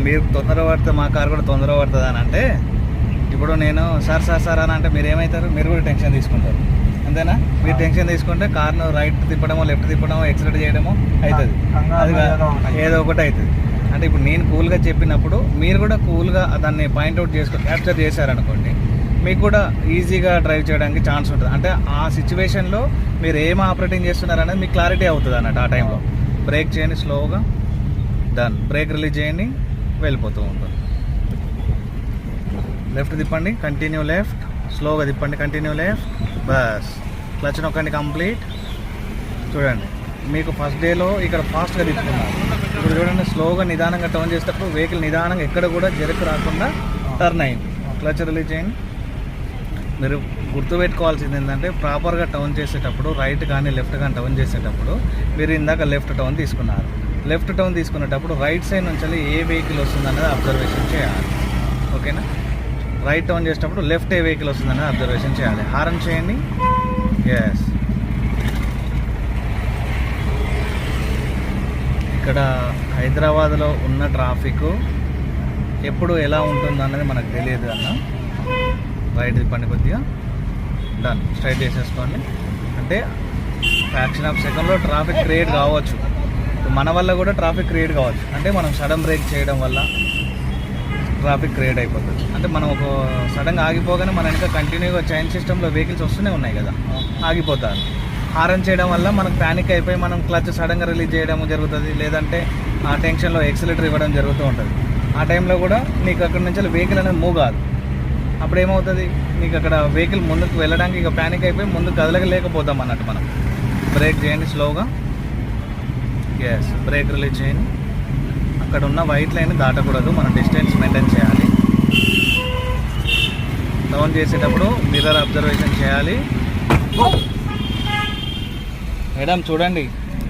మీరు తొందర పడితే మా కారు కూడా తొందర పడుతుంది అని అంటే, ఇప్పుడు నేను సార్ అని అంటే మీరు ఏమవుతారు? మీరు కూడా టెన్షన్ తీసుకుంటారు, అంతేనా? మీరు టెన్షన్ తీసుకుంటే కార్ను రైట్ తిప్పడమో లెఫ్ట్ తిప్పడమో ఎక్సలెట్ చేయడమో అవుతుంది, అది ఏదో ఒకటి అవుతుంది. అంటే ఇప్పుడు నేను కూల్గా చెప్పినప్పుడు మీరు కూడా కూల్గా దాన్ని పాయింట్అవుట్ చేసుకొని క్యాప్చర్ చేశారనుకోండి, మీకు కూడా ఈజీగా డ్రైవ్ చేయడానికి ఛాన్స్ ఉంటుంది. అంటే ఆ సిచ్యువేషన్లో మీరు ఏం ఆపరేటింగ్ చేస్తున్నారు అనేది మీకు క్లారిటీ అవుతుంది అన్నట్టు. ఆ టైంలో బ్రేక్ చేయండి స్లోగా, డన్. బ్రేక్ రిలీజ్ చేయండి, వెళ్ళిపోతూ ఉంటుంది. లెఫ్ట్ తిప్పండి, కంటిన్యూ లెఫ్ట్, స్లోగా తిప్పండి, కంటిన్యూ లెఫ్ట్, బస్. క్లచ్ నొక్కండి, కంప్లీట్. చూడండి, మీకు ఫస్ట్ డేలో ఇక్కడ ఫాస్ట్గా తిప్పుకున్నారు, ఇప్పుడు చూడండి స్లోగా నిదానంగా టర్న్ చేసేటప్పుడు వెహికల్ నిదానంగా ఎక్కడ కూడా జరకు రాకుండా టర్న్ అయింది. క్లచ్ రిలీజ్ చేయండి. మీరు గుర్తుపెట్టుకోవాల్సింది ఏంటంటే, ప్రాపర్గా టర్న్ చేసేటప్పుడు రైట్ కానీ లెఫ్ట్ కానీ టర్న్ చేసేటప్పుడు మీరు ఇందాక లెఫ్ట్ టర్న్ తీసుకున్నారు. లెఫ్ట్ టర్న్ తీసుకునేటప్పుడు రైట్ సైడ్ నుంచి ఏ వెహికల్ వస్తుంది అనేది అబ్జర్వేషన్ చేయాలి, ఓకేనా? రైట్ టర్న్ చేసేటప్పుడు లెఫ్ట్ ఏ వెహికల్ వస్తుంది అనేది అబ్జర్వేషన్ చేయాలి. హారన్ చేయండి, ఎస్. ఇక్కడ హైదరాబాద్లో ఉన్న ట్రాఫిక్ ఎప్పుడు ఎలా ఉంటుందన్నది మనకు తెలియదు అన్న. రైట్ తిప్పండి కొద్దిగా, డన్. స్ట్రైట్ చేసేసుకోండి. అంటే ఫ్రాక్షన్ ఆఫ్ సెకండ్లో ట్రాఫిక్ క్రియేట్ కావచ్చు, మన వల్ల కూడా ట్రాఫిక్ క్రియేట్ కావచ్చు. అంటే మనం సడన్ బ్రేక్ చేయడం వల్ల ట్రాఫిక్ క్రియేట్ అయిపోతుంది. అంటే మనం ఒక సడన్గా ఆగిపోగానే మన ఇంకా కంటిన్యూగా చైన్ సిస్టంలో వెహికల్స్ వస్తూనే ఉన్నాయి కదా, ఆగిపోతారు. హారన్ చేయడం వల్ల మనకు ప్యానిక్ అయిపోయి మనం క్లచ్ సడన్గా రిలీజ్ చేయడం జరుగుతుంది, లేదంటే ఆ టెన్షన్లో ఎక్సిలేటర్ ఇవ్వడం జరుగుతూ ఉంటుంది. ఆ టైంలో కూడా నీకు అక్కడ నుంచి వెహికల్ అనేది మూవ్ కాదు. అప్పుడు ఏమవుతుంది, నీకు అక్కడ వెహికల్ ముందుకు వెళ్ళడానికి ఇక ప్యానిక్ అయిపోయి ముందుకు కదలలేకపోతాం అన్నట్టు. మనం బ్రేక్ చేయండి స్లోగా, ఎస్. బ్రేక్ రిలీజ్ చేయండి. అక్కడ ఉన్న వైట్ లైన్ దాటకూడదు, మనం డిస్టెన్స్ మెయింటైన్ చేయాలి. టర్న్ చేసేటప్పుడు మిర్రర్ అబ్జర్వేషన్ చేయాలి. మేడం చూడండి,